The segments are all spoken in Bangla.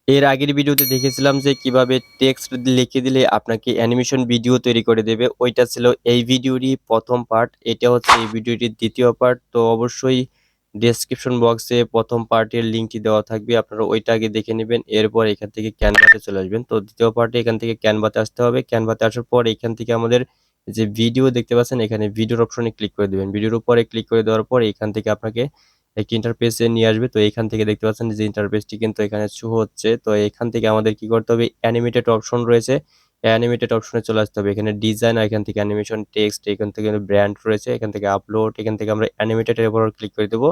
এর আগের ভিডিওতে দেখেছিলাম যে কিভাবে টেক্সট লিখে দিলে আপনাকে অ্যানিমেশন ভিডিও তৈরি করে দেবে। ওইটা ছিল এই ভিডিওরই ১ম পার্ট। এটা হচ্ছে এই ভিডিওটির ২য় পার্ট। তো অবশ্যই ডেসক্রিপশন বক্সে ১ম পার্টের লিঙ্কটি দেওয়া থাকবে। আপনারা ওইটা আগে দেখে নিবেন। এরপর এখান থেকে ক্যানভাতে চলে আসবেন। তো ২য় পার্টে এখান থেকে ক্যানভাতে আসতে হবে। ক্যানভাতে আসার পর এখান থেকে আমাদের যে ভিডিও দেখতে পাচ্ছেন এখানে ভিডিওর অপশনে ক্লিক করে দিবেন। ভিডিওর উপরে ক্লিক করে দেওয়ার পর এখান থেকে আপনাকে একটি ইন্টারফেসে নিয়ে আসবে। তো এখান থেকে দেখতে পাচ্ছেন যে ইন্টারফেসটি কিন্তু এখানে শো হচ্ছে। তো এখান থেকে আমাদের কি করতে হবে, অ্যানিমেটেড অপশন রয়েছে। অ্যানিমেটেড অপশনে চলে আসতে হবে। এখানে ডিজাইন, এখান থেকে অ্যানিমেশন, টেক্সট, এখান থেকে ব্র্যান্ড রয়েছে, এখান থেকে আপলোড, এখান থেকে আমরা অ্যানিমেটেড এর উপর ক্লিক করে দেবো।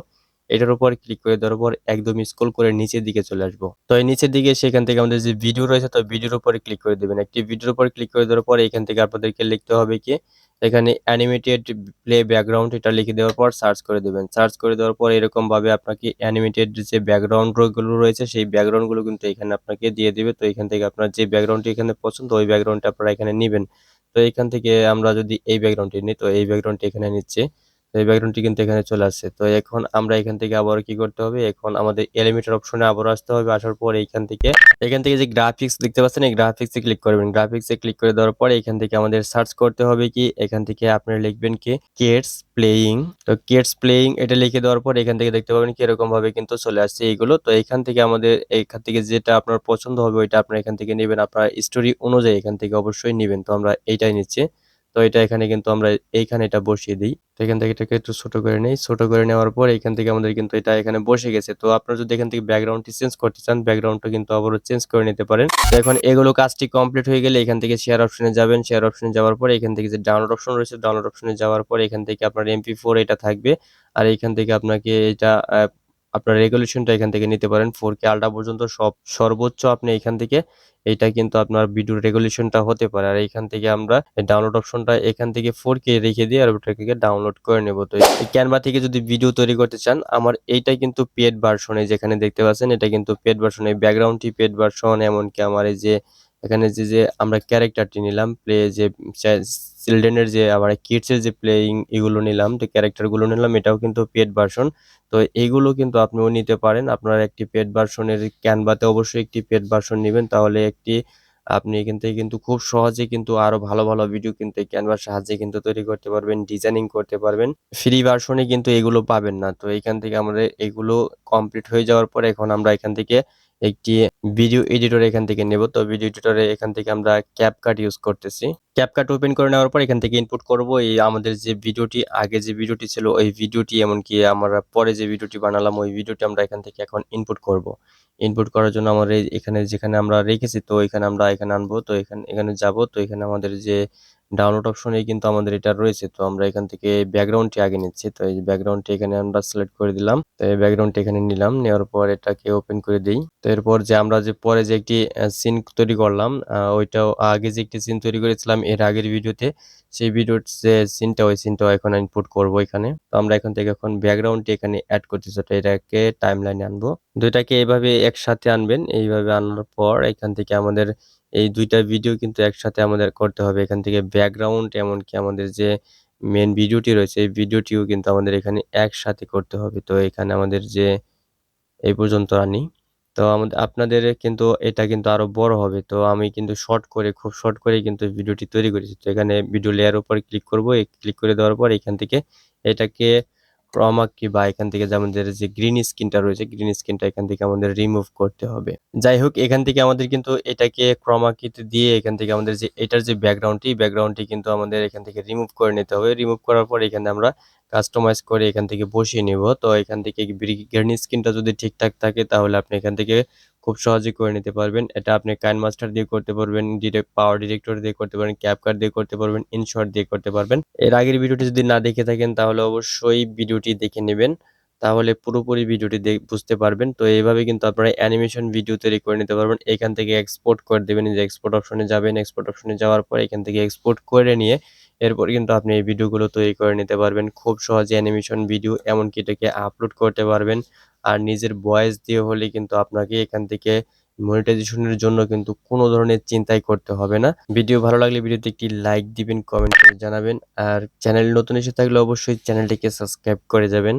এটার উপর ক্লিক করে দেওয়ার পর একদম স্ক্রল করে নিচের দিকে চলে আসবো। তো এই নিচের দিকে সেখান থেকে আমাদের যে ভিডিও রয়েছে, তো ভিডিওর উপরে ক্লিক করে দেবেন। একটি ভিডিওর উপর ক্লিক করে দেওয়ার পর এখান থেকে আপনাদেরকে লিখতে হবে কি, এখানে অ্যানিমেটেড প্লে ব্যাকগ্রাউন্ড এটা লিখে দেওয়ার পর সার্চ করে দেবেন। সার্চ করে দেওয়ার পর এরকমভাবে আপনাকে অ্যানিমেটেড যে ব্যাকগ্রাউন্ড গুলো রয়েছে সেই ব্যাকগ্রাউন্ডগুলো কিন্তু এখানে আপনাকে দিয়ে দিবে। তো এখান থেকে আপনার যে ব্যাকগ্রাউন্ডটি এখানে পছন্দ ওই ব্যাকগ্রাউন্ডটা আপনারা এখানে নিবেন। তো এখান থেকে আমরা যদি এই ব্যাকগ্রাউন্ডটি নিই, তো এই ব্যাকগ্রাউন্ডটি এখানে নিচ্ছি। তো এই ব্যাকগ্রাউন্ডটি কিন্তু এখানে চলে আসছে। তো এখন আমরা এখান থেকে আবারও কি করতে হবে, এখন আমাদের এলিমেন্টের অপশনে আবারও আসতে হবে। আসার পর এখান থেকে যে গ্রাফিক্স দেখতে পাচ্ছেন এই গ্রাফিক্সে ক্লিক করবেন। গ্রাফিক্সে ক্লিক করে দেওয়ার পরে এখান থেকে আমাদের সার্চ করতে হবে কি, এখান থেকে আপনারা লিখবেন কি কিডস প্লেয়িং। তো কিডস প্লেয়িং এটা লিখে দেওয়ার পর এখান থেকে দেখতে পাবেন কি এরকম ভাবে কিন্তু চলে আসছে এইগুলো। তো এখান থেকে যেটা আপনার পছন্দ হবে ওইটা আপনারা এখান থেকে নেবেন। আপনার স্টোরি অনুযায়ী এখান থেকে অবশ্যই নিবেন। তো আমরা এইটাই নিচ্ছি। তো এটা এখানে কিন্তু আমরা এইখানে এটা বসিয়ে দিই। তো এখান থেকে এটাকে একটু ছোট করে নেই। ছোট করে নেওয়ার পর এখান থেকে আমাদের কিন্তু এটা এখানে বসে গেছে। তো আপনারা যদি এখান থেকে ব্যাকগ্রাউন্ডটি চেঞ্জ করতে চান, ব্যাকগ্রাউন্ডটা কিন্তু আবারও চেঞ্জ করে নিতে পারেন। তো এখন এগুলো কাজটি কমপ্লিট হয়ে গেলে এখান থেকে শেয়ার অপশনে যাবেন। শেয়ার অপশনে যাওয়ার পরে এখান থেকে যে ডাউনলোড অপশন রয়েছে, ডাউনলোড অপশনে যাওয়ার পরে এখান থেকে আপনার MP4 এটা থাকবে। আর এখান থেকে আপনাকে এটা আপনার রেজোলিউশনটা এখান থেকে নিতে পারেন 4K আল্ট্রা পর্যন্ত সর্বোচ্চ আপনি এখান থেকে এইটা কিন্তু আপনার ভিডিও রেজোলিউশনটা হতে পারে। আর এইখান থেকে আমরা ডাউনলোড অপশনটা এখান থেকে 4K রেখে দিয়ে আর ওটাকে ডাউনলোড করে নেব। তো এই ক্যানভা থেকে যদি ভিডিও তৈরি করতে চান, আমার এইটা কিন্তু পেড ভার্সন, এই যেখানে দেখতে পাচ্ছেন এটা কিন্তু পেড ভার্সন, এই ব্যাকগ্রাউন্ডটি পেড ভার্সন। এমনকি আমার এই যে এখানে যে আমরা ক্যারেক্টারটি নিলাম প্লে যে চিলড্রেনের যে আবার কিডসের যে প্লেয়িং এগুলো নিলাম, তো ক্যারেক্টারগুলো নিলাম, এটাও কিন্তু পেড ভার্সন। তো এইগুলো কিন্তু আপনিও নিতে পারেন। আপনার একটি পেড ভার্সনের ক্যানভাতে অবশ্যই একটি পেড ভার্সন নিবেন, তাহলে আপনি এখান থেকে কিন্তু খুব সহজে কিন্তু আরো ভালো ভালো ভিডিও কিন্তু এই ক্যানভার সাহায্যে কিন্তু তৈরি করতে পারবেন, ডিজাইনিং করতে পারবেন। ফ্রি ভার্সনে কিন্তু এগুলো পাবেন না। তো এখান থেকে আমাদের এগুলো কমপ্লিট হয়ে যাওয়ার পরে এখন আমরা এখান থেকে একটি ভিডিও এডিটর এখান থেকে নেব। তো ভিডিও এডিটরে এখান থেকে আমরা ক্যাপকাট ইউজ করতেছি। ক্যাপকাট ওপেন করে নেওয়ার পর এখান থেকে ইনপুট করব এই আমাদের যে ভিডিওটি, আগে যে ভিডিওটি ছিল ওই ভিডিওটি, এমনকি আমরা পরে যে ভিডিওটি বানালাম ওই ভিডিওটি আমরা এখান থেকে এখন ইনপুট করব। ইনপুট করার জন্য আমরা এখানে যেখানে আমরা রেখেছি, তো আমরা এখানে আনবো। তো এখানে যাব। তো এখানে আমাদের যে ডাউনলোড অপশনে কিন্তু আমাদের এটা রয়েছে। তো আমরা এখান থেকে ব্যাকগ্রাউন্ডটি আগে নিচ্ছি। তো এই ব্যাকগ্রাউন্ডটি এখানে আমরা সিলেক্ট করে দিলাম। তো এই ব্যাকগ্রাউন্ডটি এখানে নিলাম। নেওয়ার পর এটাকে ওপেন করে দেই। তো এরপর যে আমরা যে পরে যে একটি সিন তৈরি করলাম, ওইটাও আগে যে একটি সিন তৈরি করেছিলাম এর আগের ভিডিওতে, সেই ভিডিওর যে সিনটা ওই সিনটাও এখন ইনপুট করব এখানে। তো আমরা এখান থেকে এখন ব্যাকগ্রাউন্ডটি এখানে এড করতেছি। তো এটাকে টাইমলাইনে আনবো। দুইটাকে এভাবে একসাথে আনবেন। এইভাবে আনার পর এখান থেকে আমাদের এই ২ টা ভিডিও কিন্তু একসাথে আমাদের করতে হবে। এখান থেকে ব্যাকগ্রাউন্ড, এমনকি আমাদের যে মেইন ভিডিওটি রয়েছে এই ভিডিওটিও কিন্তু আমাদের এখানে একসাথে করতে হবে। তো এখানে আমাদের যে এই পর্যন্ত আনি। তো আপনাদের কিন্তু এটা কিন্তু আরো বড় হবে। তো আমি কিন্তু খুব শর্ট করেই কিন্তু ভিডিওটি তৈরি করেছি। তো এখানে ভিডিও লেয়ার উপর ক্লিক করব। ক্লিক করে দেওয়ার পর এখান থেকে এটাকে ক্রমা কি বা এখান থেকে যে আমাদের যে গ্রিন স্ক্রিনটা রয়েছে, গ্রিন স্ক্রিনটা এখান থেকে আমাদের রিমুভ করতে হবে। যাই হোক, এখান থেকে আমাদের কিন্তু এটাকে ক্রমা কিতে দিয়ে এখান থেকে আমাদের যে এটার যে ব্যাকগ্রাউন্ডটি কিন্তু আমাদের এখান থেকে রিমুভ করে নিতে হবে। রিমুভ করার পর এখানে আমরা কাস্টমাইজ করে এখান থেকে বসিয়ে নিব। তো এখান থেকে গ্রিন স্ক্রিনটা যদি ঠিকঠাক থাকে তাহলে আপনি এখান থেকে খুব সহজেই করে নিতে পারবেন। এটা আপনি কাইনমাস্টার দিয়ে করতে পারবেন, পাওয়ার ডিরেক্টর দিয়ে করতে পারবেন, ক্যাপকাট দিয়ে করতে পারবেন, ইনশট দিয়ে করতে পারবেন। এর আগের ভিডিওটি যদি না দেখে থাকেন তাহলে অবশ্যই ভিডিওটি দেখে নেবেন। তাহলে পুরোপুরি ভিডিওটি বুঝতে পারবেন। তো এইভাবে কিন্তু আপনারা অ্যানিমেশন ভিডিও তৈরি করে নিতে পারবেন। এখান থেকে এক্সপোর্ট করে দেবেন। এই যে এক্সপোর্ট অপশনে যাবেন। এক্সপোর্ট অপশনে যাওয়ার পর এখান থেকে এক্সপোর্ট করে নিয়ে এরপর কিন্তু আপনি এই ভিডিওগুলো তৈরি করে নিতে পারবেন। খুব সহজে অ্যানিমেশন ভিডিও, এমনকি এটাকে আপলোড করতে পারবেন। আর নিজের ভয়েস দিয়ে হলে কিন্তু আপনাকে এখান থেকে মনিটাইজেশনের জন্য কিন্তু কোনো ধরনের চিন্তাই করতে হবে না। ভিডিও ভালো লাগলে ভিডিওতে একটি লাইক দিবেন, কমেন্ট করে জানাবেন। আর চ্যানেল নতুন এসে থাকলে অবশ্যই চ্যানেলটিকে সাবস্ক্রাইব করে যাবেন।